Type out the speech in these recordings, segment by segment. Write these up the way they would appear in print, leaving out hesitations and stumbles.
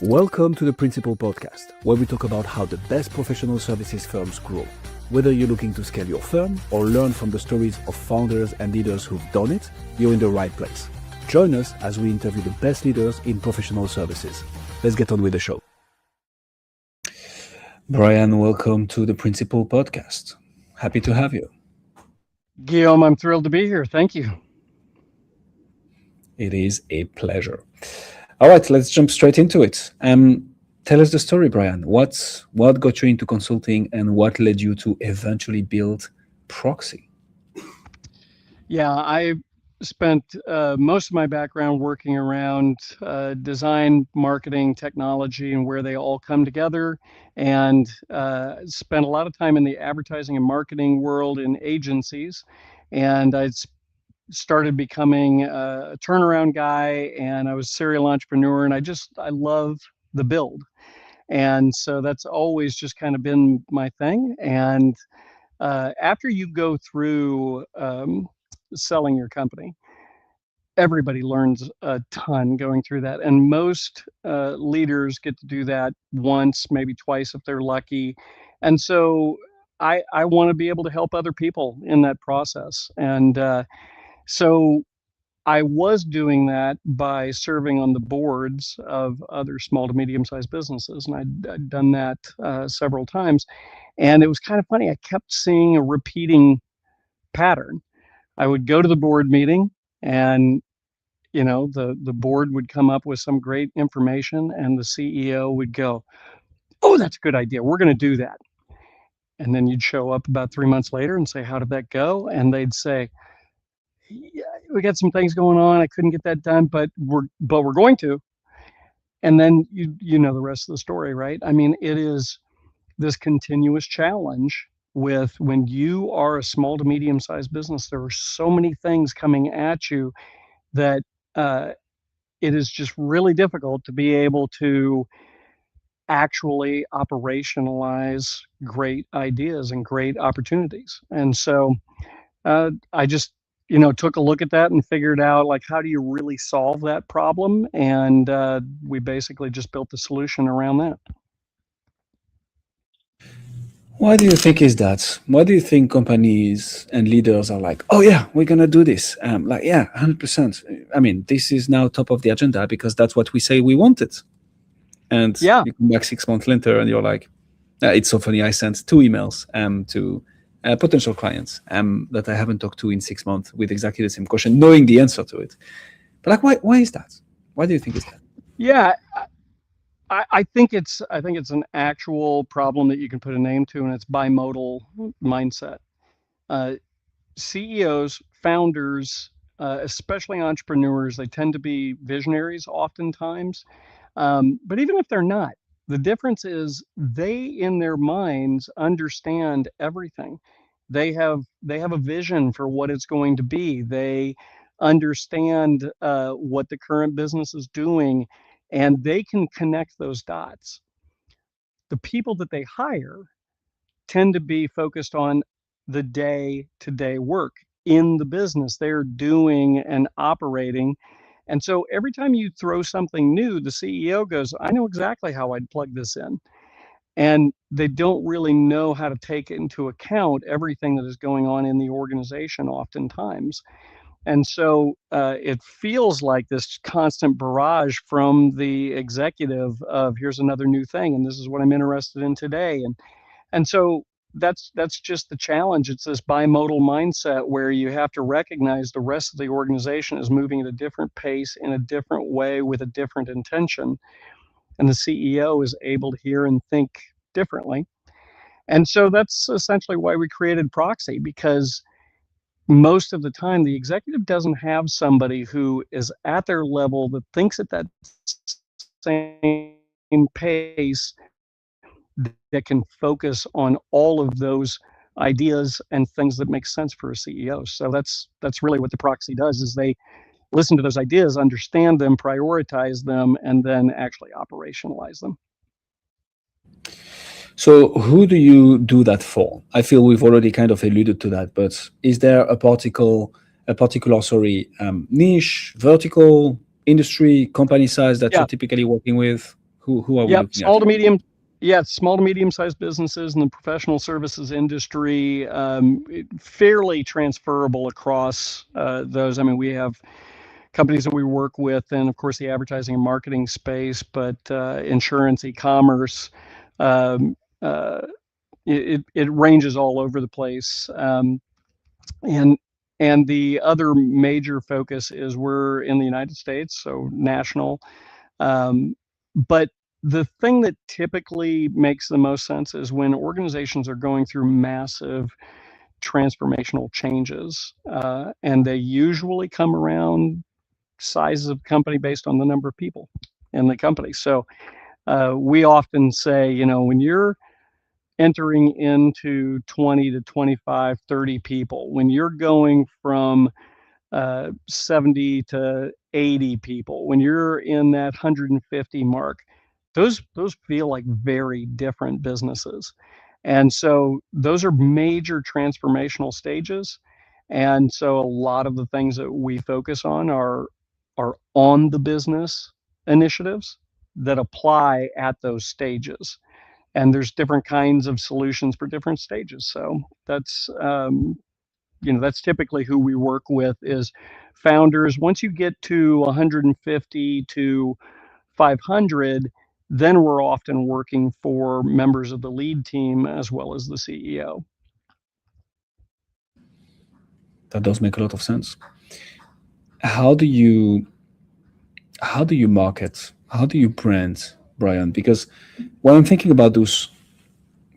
Welcome to the Principal Podcast, where we talk about how the best professional services firms grow. Whether you're looking to scale your firm or learn from the stories of founders and leaders who've done it, you're in the right place. Join us as we interview the best leaders in professional services. Let's get on with the show. Bryon, welcome to the Principal Podcast. Happy to have you. Guillaume, I'm thrilled to be here. Thank you. It is a pleasure. All right, let's jump straight into it. Tell us the story, Bryon. What got you into consulting and what led you to eventually build Proxxy? Yeah, I spent most of my background working around design, marketing, technology, and where they all come together, and spent a lot of time in the advertising and marketing world in agencies. And I started becoming a turnaround guy, and I was a serial entrepreneur, and I love the build. And so that's always just kind of been my thing. And after you go through selling your company, everybody learns a ton going through that. And most leaders get to do that once, maybe twice if they're lucky. And so I want to be able to help other people in that process. And so I was doing that by serving on the boards of other small to medium-sized businesses, and I'd done that several times. And it was kind of funny. I kept seeing a repeating pattern. I would go to the board meeting, and the board would come up with some great information, and the CEO would go, "Oh, that's a good idea. We're going to do that." And then you'd show up about 3 months later and say, "How did that go?" And they'd say, "Yeah, we got some things going on. I couldn't get that done, but we're going to." And then you know the rest of the story, right? I mean, it is this continuous challenge with when you are a small to medium-sized business. There are so many things coming at you that it is just really difficult to be able to actually operationalize great ideas and great opportunities. And so I just took a look at that and figured out, like, how do you really solve that problem? And we basically just built the solution around that. Why do you think is that? Why do you think companies and leaders are like, oh yeah, we're going to do this? Like, yeah, 100%. I mean, this is now top of the agenda because that's what we say we wanted. And Yeah. you come back 6 months later and you're like, it's so funny. I sent 2 emails to potential clients that I haven't talked to in 6 months with exactly the same question, knowing the answer to it. But like, why is that? Why do you think it's that? Yeah, I think it's an actual problem that you can put a name to, and it's bimodal mindset. CEOs, founders, especially entrepreneurs, they tend to be visionaries oftentimes. But even if they're not, the difference is they, in their minds, understand everything. They have a vision for what it's going to be. They understand what the current business is doing, and they can connect those dots. The people that they hire tend to be focused on the day-to-day work in the business they're doing and operating. And so every time you throw something new, the CEO goes, "I know exactly how I'd plug this in." And they don't really know how to take into account everything that is going on in the organization oftentimes. And so it feels like this constant barrage from the executive of, "Here's another new thing, and this is what I'm interested in today." And so that's just the challenge. It's this bimodal mindset where you have to recognize the rest of the organization is moving at a different pace, in a different way, with a different intention. And the CEO is able to hear and think differently. And so that's essentially why we created Proxxy, because most of the time the executive doesn't have somebody who is at their level that thinks at that same pace, that can focus on all of those ideas and things that make sense for a CEO. So that's really what the Proxxy does, is they listen to those ideas, understand them, prioritize them, and then actually operationalize them. So who do you do that for? I feel we've already kind of alluded to that, but is there a particular niche, vertical, industry, company size that Yeah. you're typically working with? Who are we Yep, looking at small to here? medium. Yeah, small to medium-sized businesses in the professional services industry, fairly transferable across those. I mean, we have companies that we work with, and of course the advertising and marketing space, but insurance, e-commerce, um, uh, it ranges all over the place. And and the other major focus is we're in the United States, so national. Um, but the thing that typically makes the most sense is when organizations are going through massive transformational changes, and they usually come around sizes of company based on the number of people in the company. So we often say, when you're entering into 20 to 25, 30 people, when you're going from 70 to 80 people, when you're in that 150 mark, those feel like very different businesses. And so those are major transformational stages. And so a lot of the things that we focus on are on the business initiatives that apply at those stages. And there's different kinds of solutions for different stages. So that's typically who we work with is founders. Once you get to 150 to 500, then we're often working for members of the lead team as well as the CEO. That does make a lot of sense. How do you market? How do you brand, Bryon? Because when I'm thinking about those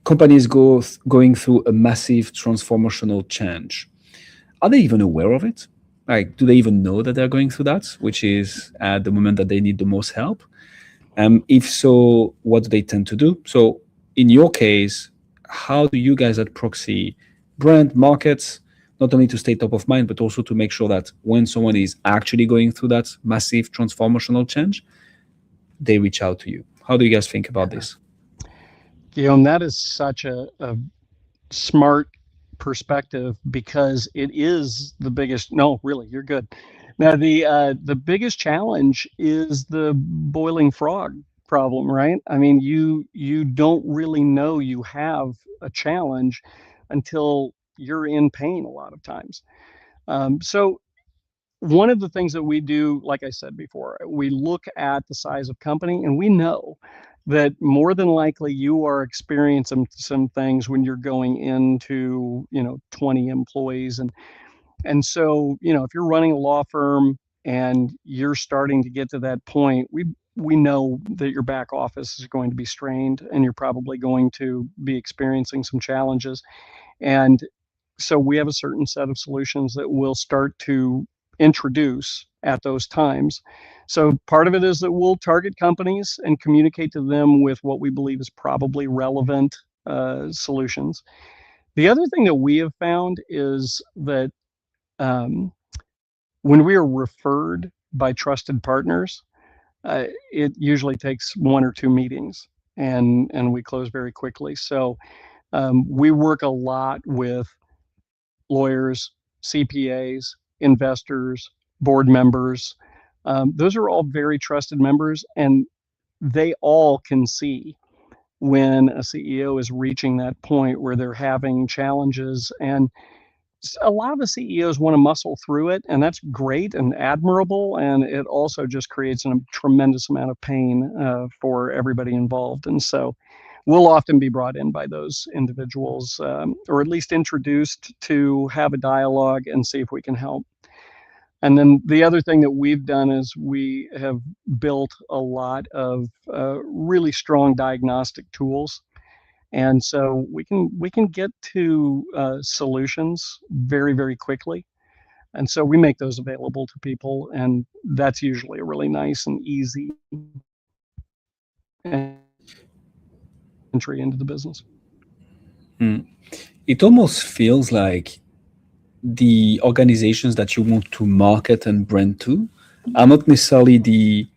companies going through a massive transformational change, are they even aware of it? Like, do they even know that they're going through that, which is at the moment that they need the most help? If so, what do they tend to do? So, in your case, how do you guys at Proxxy brand markets, not only to stay top of mind, but also to make sure that when someone is actually going through that massive transformational change, they reach out to you? How do you guys think about this? Guillaume, that is such a smart perspective because it is the biggest. No, really, you're good. Now the biggest challenge is the boiling frog problem, right? I mean, you don't really know you have a challenge until you're in pain a lot of times. So one of the things that we do, like I said before, we look at the size of company and we know that more than likely you are experiencing some things when you're going into 20 employees. And so if you're running a law firm and you're starting to get to that point, we know that your back office is going to be strained and you're probably going to be experiencing some challenges. And so we have a certain set of solutions that we'll start to introduce at those times. So part of it is that we'll target companies and communicate to them with what we believe is probably relevant solutions. The other thing that we have found is that when we are referred by trusted partners, it usually takes one or two meetings, and we close very quickly. So we work a lot with lawyers, CPAs, investors, board members. Those are all very trusted members, and they all can see when a CEO is reaching that point where they're having challenges. And a lot of the CEOs want to muscle through it, and that's great and admirable. And it also just creates a tremendous amount of pain for everybody involved. And so we'll often be brought in by those individuals, or at least introduced to have a dialogue and see if we can help. And then the other thing that we've done is we have built a lot of really strong diagnostic tools. And so we can get to solutions very, very quickly. And so we make those available to people, and that's usually a really nice and easy entry into the business. It almost feels like the organizations that you want to market and brand to are not necessarily the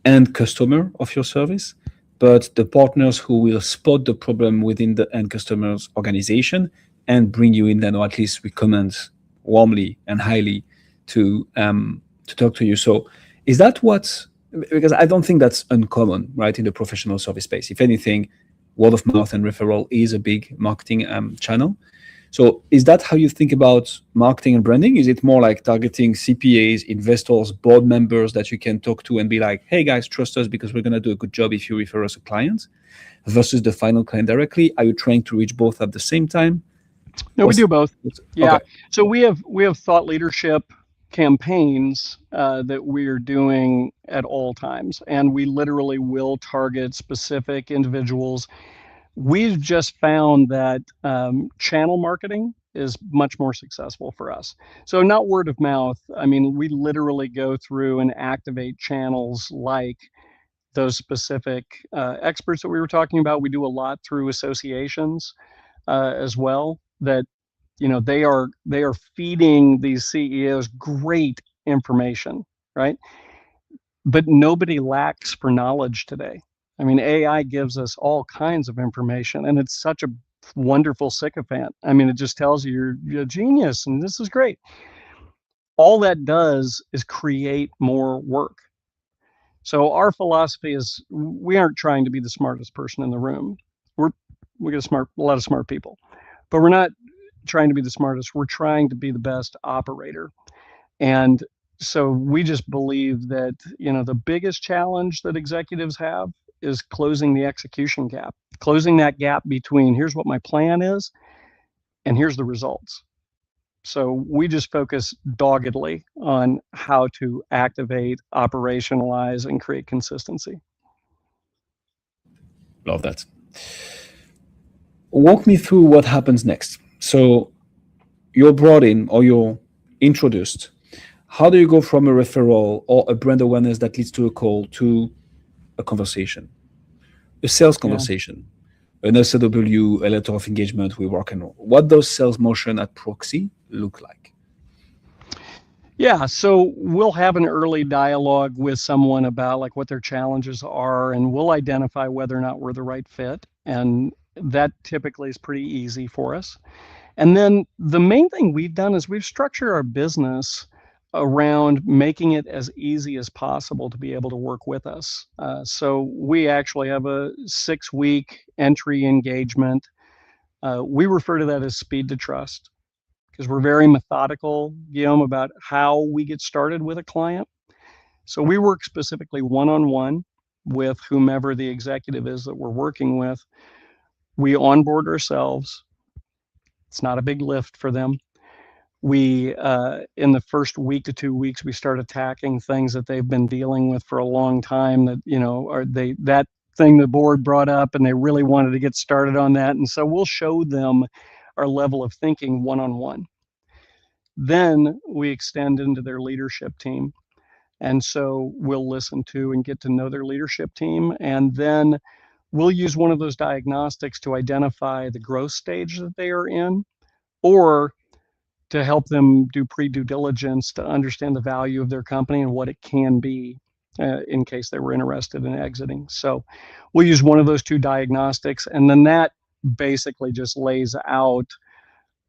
end customer of your service, but the partners who will spot the problem within the end customer's organization and bring you in, then, or at least recommend warmly and highly to talk to you. So, is that what because I don't think that's uncommon, right, in the professional service space. If anything, word of mouth and referral is a big marketing channel. So is that how you think about marketing and branding? Is it more like targeting CPAs, investors, board members that you can talk to and be like, hey guys, trust us because we're going to do a good job if you refer us a client, versus the final client directly? Are you trying to reach both at the same time? No, we do both. Yeah. Okay. So we have thought leadership campaigns that we're doing at all times, and we literally will target specific individuals. We've just found that channel marketing is much more successful for us. So not word of mouth. I mean, we literally go through and activate channels like those specific experts that we were talking about. We do a lot through associations as well, that they are feeding these CEOs great information, right? But nobody lacks for knowledge today. I mean, AI gives us all kinds of information, and it's such a wonderful sycophant. I mean, it just tells you you're a genius and this is great. All that does is create more work. So our philosophy is we aren't trying to be the smartest person in the room. We got a lot of smart people, but we're not trying to be the smartest. We're trying to be the best operator. And so we just believe that, the biggest challenge that executives have is closing the execution gap, closing that gap between here's what my plan is and here's the results. So we just focus doggedly on how to activate, operationalize, and create consistency. Love that. Walk me through what happens next. So you're brought in or you're introduced. How do you go from a referral or a brand awareness that leads to a call to a conversation, a sales conversation, an SOW, a letter of engagement we work on? What does sales motion at Proxxy look like? Yeah, so we'll have an early dialogue with someone about like what their challenges are, and we'll identify whether or not we're the right fit. And that typically is pretty easy for us. And then the main thing we've done is we've structured our business around making it as easy as possible to be able to work with us. So we actually have a 6-week entry engagement. We refer to that as speed to trust, because we're very methodical, Guillaume, about how we get started with a client. So we work specifically one-on-one with whomever the executive is that we're working with. We onboard ourselves. It's not a big lift for them. We, in the first week to 2 weeks, we start attacking things that they've been dealing with for a long time that, that thing the board brought up and they really wanted to get started on that. And so we'll show them our level of thinking one-on-one. Then we extend into their leadership team. And so we'll listen to and get to know their leadership team. And then we'll use one of those diagnostics to identify the growth stage that they are in, or to help them do pre-due diligence to understand the value of their company and what it can be in case they were interested in exiting. So we'll use one of those two diagnostics, and then that basically just lays out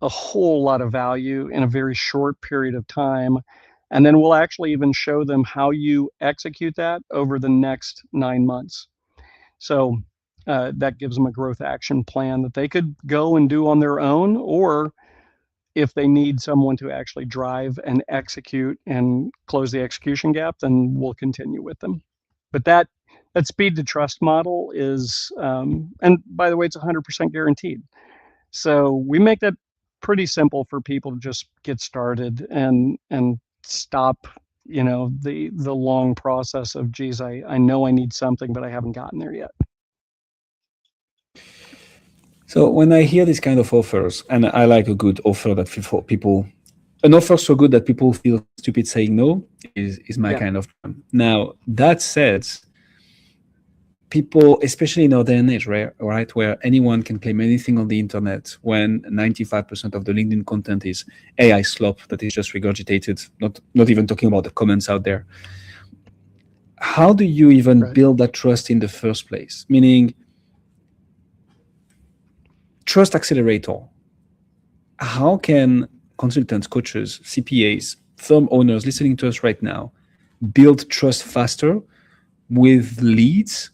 a whole lot of value in a very short period of time. And then we'll actually even show them how you execute that over the next 9 months. So that gives them a growth action plan that they could go and do on their own, or if they need someone to actually drive and execute and close the execution gap, then we'll continue with them. But that speed to trust model is, and by the way, it's 100% guaranteed. So we make that pretty simple for people to just get started and stop, the long process of, geez, I know I need something, but I haven't gotten there yet. So when I hear these kind of offers, and I like a good offer that for people, an offer so good that people feel stupid saying no is my kind of. Now that said, people, especially in our day and age, right, where anyone can claim anything on the internet, when 95% of the LinkedIn content is AI slop that is just regurgitated, not even talking about the comments out there. How do you even build that trust in the first place? Meaning, trust accelerator. How can consultants, coaches, CPAs, firm owners listening to us right now build trust faster with leads.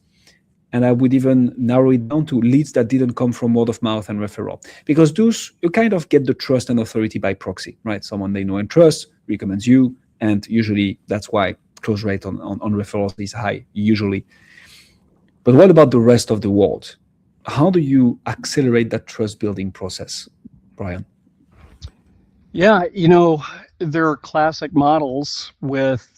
And I would even narrow it down to leads that didn't come from word of mouth and referral. Because those, you kind of get the trust and authority by proxy, right? Someone they know and trust recommends you. And usually that's why close rate on referrals is high, usually. But what about the rest of the world? How do you accelerate that trust building process, Bryon? Yeah, there are classic models with,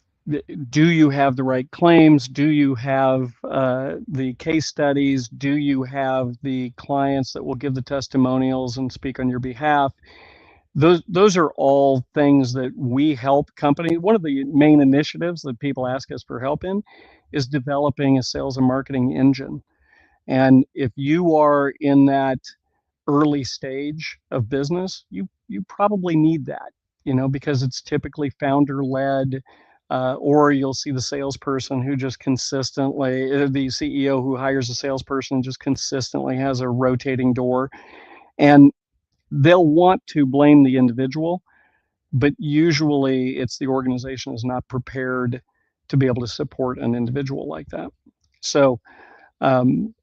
do you have the right claims? Do you have the case studies? Do you have the clients that will give the testimonials and speak on your behalf? Those are all things that we help companies. One of the main initiatives that people ask us for help in is developing a sales and marketing engine. And if you are in that early stage of business, you probably need that, because it's typically founder led, or you'll see the salesperson who just consistently, the CEO who hires a salesperson just consistently has a rotating door, and they'll want to blame the individual, but usually it's the organization is not prepared to be able to support an individual like that. So um,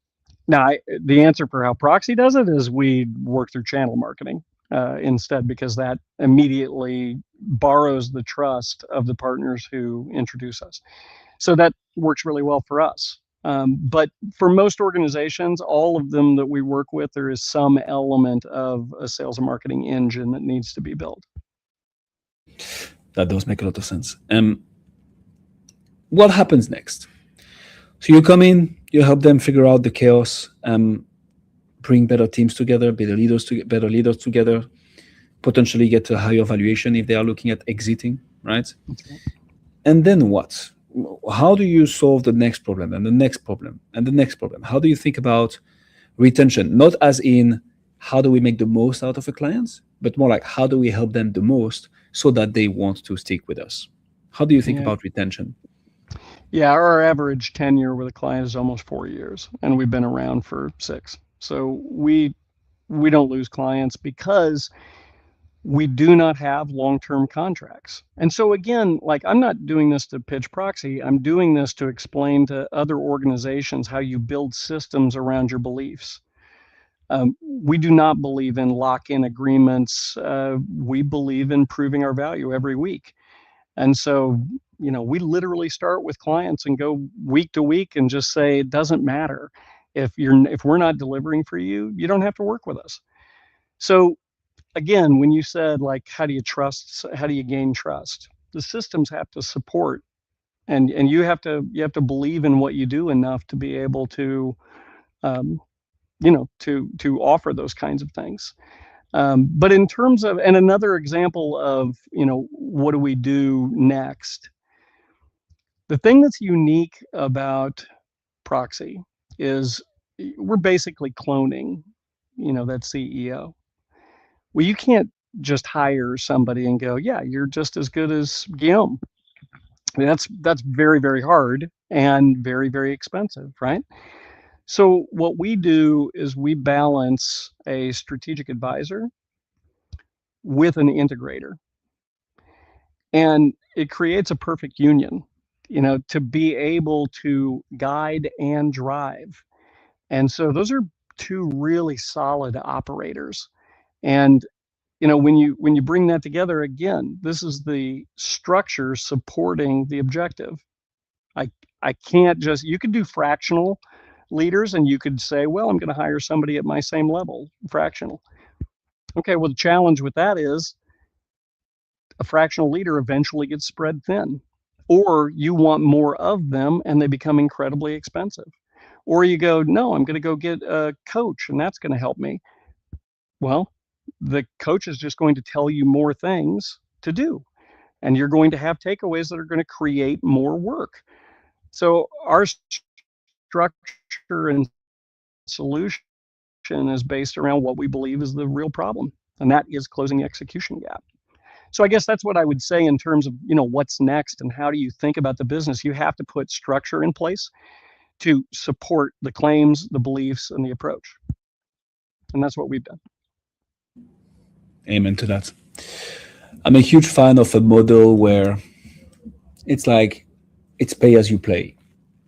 now, the answer for how Proxxy does it is we work through channel marketing instead, because that immediately borrows the trust of the partners who introduce us. So that works really well for us. But for most organizations, all of them that we work with, there is some element of a sales and marketing engine that needs to be built. That does make a lot of sense. What happens next? So you come in, you help them figure out the chaos, bring better teams together, better leaders together, potentially get a higher valuation if they are looking at exiting, right? Okay. And then what? How do you solve the next problem and the next problem and the next problem? How do you think about retention? Not as in how do we make the most out of a client, but more like how do we help them the most so that they want to stick with us? How do you think Yeah. about retention? Yeah, our average tenure with a client is almost 4 years, and we've been around for 6. So we don't lose clients because we do not have long-term contracts. And so again, like, I'm not doing this to pitch Proxxy. I'm doing this to explain to other organizations how you build systems around your beliefs. We do not believe in lock-in agreements. We believe in proving our value every week. And so, we literally start with clients and go week to week and just say, it doesn't matter. If we're not delivering for you, you don't have to work with us. So again, when you said, like, how do you gain trust? The systems have to support, and you have to believe in what you do enough to be able to, to offer those kinds of things. But in terms of, and another example of, what do we do next? The thing that's unique about Proxxy is we're basically cloning, that CEO. Well, you can't just hire somebody and go, yeah, you're just as good as Guillaume. I mean, that's very, very hard and very, very expensive, right? So what we do is we balance a strategic advisor with an integrator, and it creates a perfect union, to be able to guide and drive. And so those are two really solid operators. And when you bring that together, again, this is the structure supporting the objective. I can't just, you could do fractional leaders and you could say, well, I'm going to hire somebody at my same level, fractional. Okay, well, the challenge with that is a fractional leader eventually gets spread thin, or you want more of them and they become incredibly expensive. Or you go, no, I'm going to go get a coach and that's going to help me. Well, the coach is just going to tell you more things to do, and you're going to have takeaways that are going to create more work. So our structure and solution is based around what we believe is the real problem, and that is closing the execution gap. So I guess that's what I would say in terms of, what's next and how do you think about the business. You have to put structure in place to support the claims, the beliefs, and the approach. And that's what we've done. Amen to that. I'm a huge fan of a model where it's like it's pay as you play.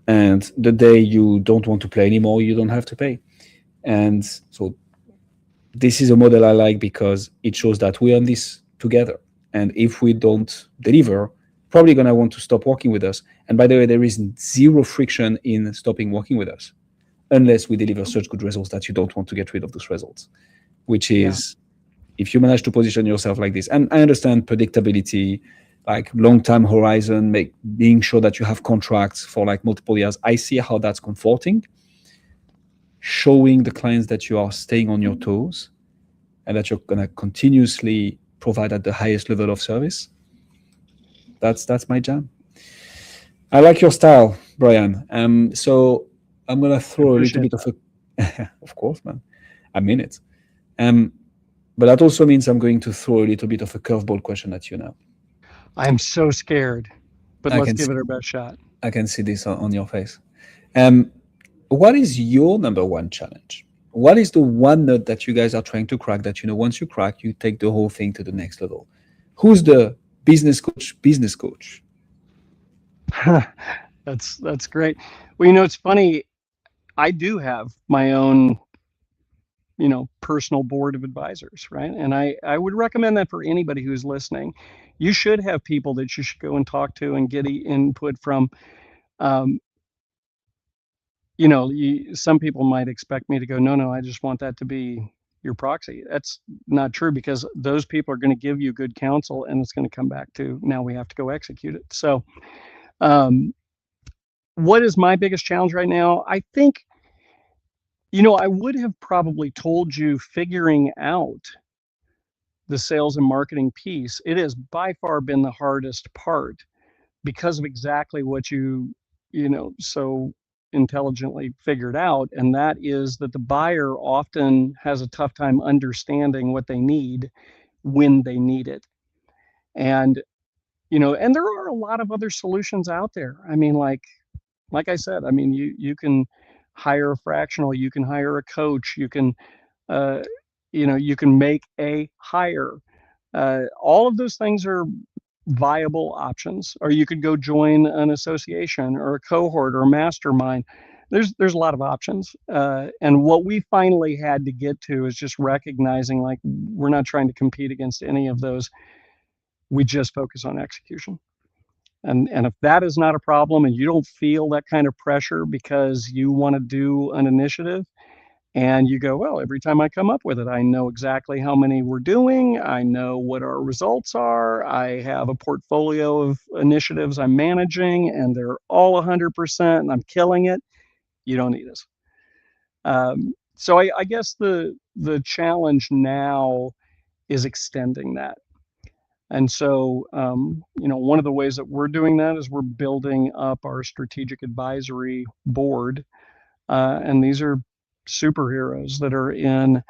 And the day you don't want to play anymore, you don't have to pay. And so this is a model I like because it shows that we're in this together. And if we don't deliver, probably going to want to stop working with us. And by the way, there is zero friction in stopping working with us unless we deliver such good results that you don't want to get rid of those results, which Yeah. is if you manage to position yourself like this. And I understand predictability, like long-term horizon, being sure that you have contracts for like multiple years. I see how that's comforting, showing the clients that you are staying on your toes and that you're going to continuously provide at the highest level of service. That's my jam. I like your style, Bryon. So I'm going to I throw a little appreciate bit of a, of course, man, I mean it. Um, but that also means I'm going to throw a little bit of a curveball question at you now. I am so scared, but I let's can give see, it our best shot. I can see this on your face. Um, what is your number one challenge? What is the one nut that you guys are trying to crack that, once you crack, you take the whole thing to the next level? Who's the business coach? Business coach. That's great. Well, it's funny. I do have my own, personal board of advisors, right? And I would recommend that for anybody who's listening. You should have people that you should go and talk to and get input from. Um, some people might expect me to go, no, I just want that to be your proxy. That's not true because those people are going to give you good counsel and it's going to come back to now we have to go execute it. So, what is my biggest challenge right now? I think, I would have probably told you figuring out the sales and marketing piece. It has by far been the hardest part because of exactly what so intelligently figured out. And that is that the buyer often has a tough time understanding what they need when they need it. And, and there are a lot of other solutions out there. I mean, like I said, I mean, you can hire a fractional, you can hire a coach, uh, you can make a hire. All of those things are viable options. Or you could go join an association or a cohort or a mastermind. There's a lot of options. And what we finally had to get to is just recognizing like we're not trying to compete against any of those. We just focus on execution. And if that is not a problem and you don't feel that kind of pressure because you want to do an initiative and you go, well, every time I come up with it, I know exactly how many we're doing. I know what our results are. I have a portfolio of initiatives I'm managing and they're all 100% and I'm killing it. You don't need us. So I guess the challenge now is extending that. And so, one of the ways that we're doing that is we're building up our strategic advisory board. And these are superheroes that are in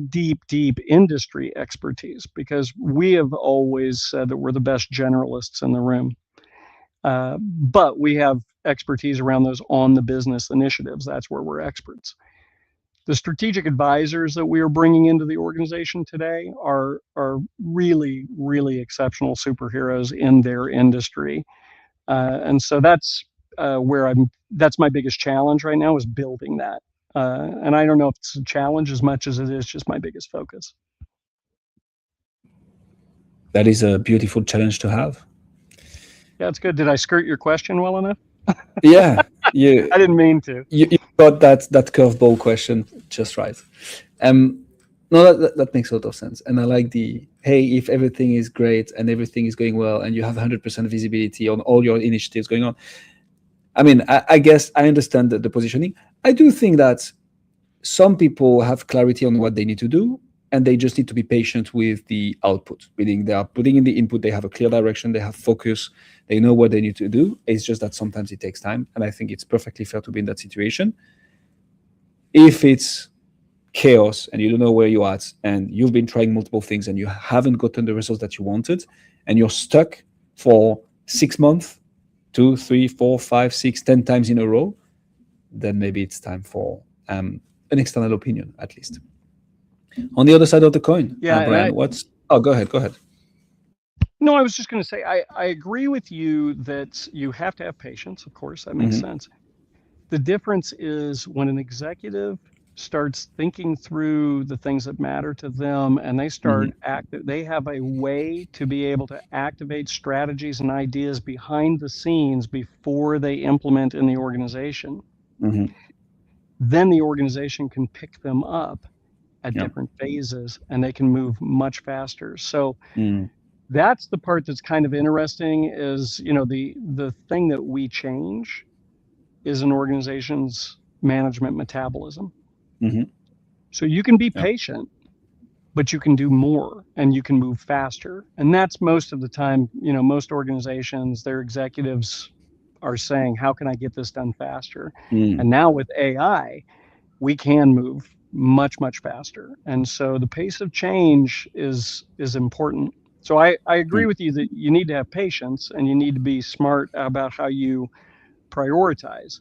deep industry expertise because we have always said that we're the best generalists in the room. But we have expertise around those on the business initiatives. That's where we're experts. The strategic advisors that we are bringing into the organization today are really exceptional superheroes in their industry, and so that's that's my biggest challenge right now is building that. And I don't know if it's a challenge as much as it is just my biggest focus. That is a beautiful challenge to have. Yeah, it's good. Did I skirt your question well enough? Yeah, you I didn't mean to. you got that curveball question just right. No, that makes a lot of sense, and I like the hey, if everything is great and everything is going well, and you have 100% visibility on all your initiatives going on. I mean, I guess I understand the positioning. I do think that some people have clarity on what they need to do, and they just need to be patient with the output. Meaning they are putting in the input, they have a clear direction, they have focus, they know what they need to do. It's just that sometimes it takes time, and I think it's perfectly fair to be in that situation. If it's chaos and you don't know where you're at, and you've been trying multiple things and you haven't gotten the results that you wanted, and you're stuck for 6 months, 2, 3, 4, 5, 6, 10 times in a row, then maybe it's time for an external opinion, at least. On the other side of the coin, Yeah, Bryon, what's... Oh, go ahead. No, I was just going to say, I agree with you that you have to have patience. Of course, that makes sense. The difference is when an executive starts thinking through the things that matter to them and they have a way to be able to activate strategies and ideas behind the scenes before they implement in the organization. Then the organization can pick them up at different phases and they can move much faster. So that's the part that's kind of interesting is, the thing that we change is an organization's management metabolism. So you can be patient, but you can do more and you can move faster. And that's most of the time, most organizations, their executives are saying, how can I get this done faster? And now with AI, we can move much, much faster. And so the pace of change is important. So I agree with you that you need to have patience and you need to be smart about how you prioritize.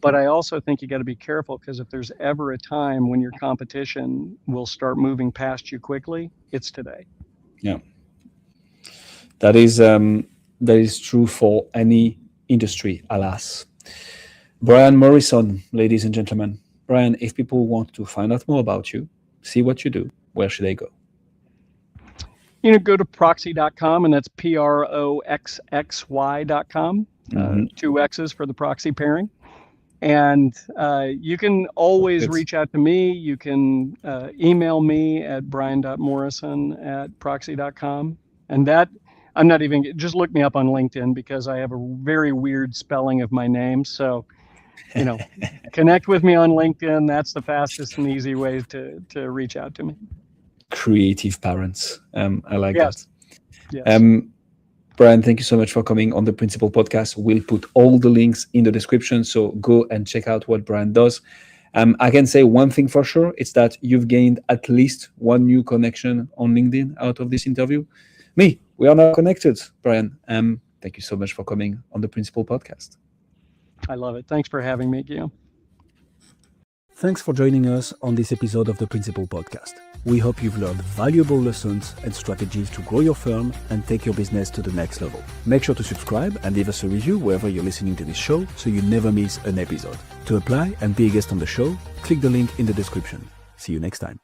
But I also think you got to be careful because if there's ever a time when your competition will start moving past you quickly, it's today. Yeah, that is true for any industry, alas. Bryon Morrison, ladies and gentlemen. Bryon, if people want to find out more about you, see what you do, where should they go? Go to proxxy.com, and that's proxxy.com. 2 X's for the proxy pairing. And you can always reach out to me. You can email me at bryon.morrison@proxxy.com. And that, I'm not even, just look me up on LinkedIn because I have a very weird spelling of my name. So, connect with me on LinkedIn. That's the fastest and easy way to reach out to me. Creative parents. I like that. Yes. Bryon, thank you so much for coming on the Principal Podcast. We'll put all the links in the description, so go and check out what Bryon does. I can say one thing for sure, it's that you've gained at least one new connection on LinkedIn out of this interview. We are now connected, Bryon. Thank you so much for coming on the Principal Podcast. I love it. Thanks for having me, Guillaume. Thanks for joining us on this episode of the Principal Podcast. We hope you've learned valuable lessons and strategies to grow your firm and take your business to the next level. Make sure to subscribe and leave us a review wherever you're listening to this show so you never miss an episode. To apply and be a guest on the show, click the link in the description. See you next time.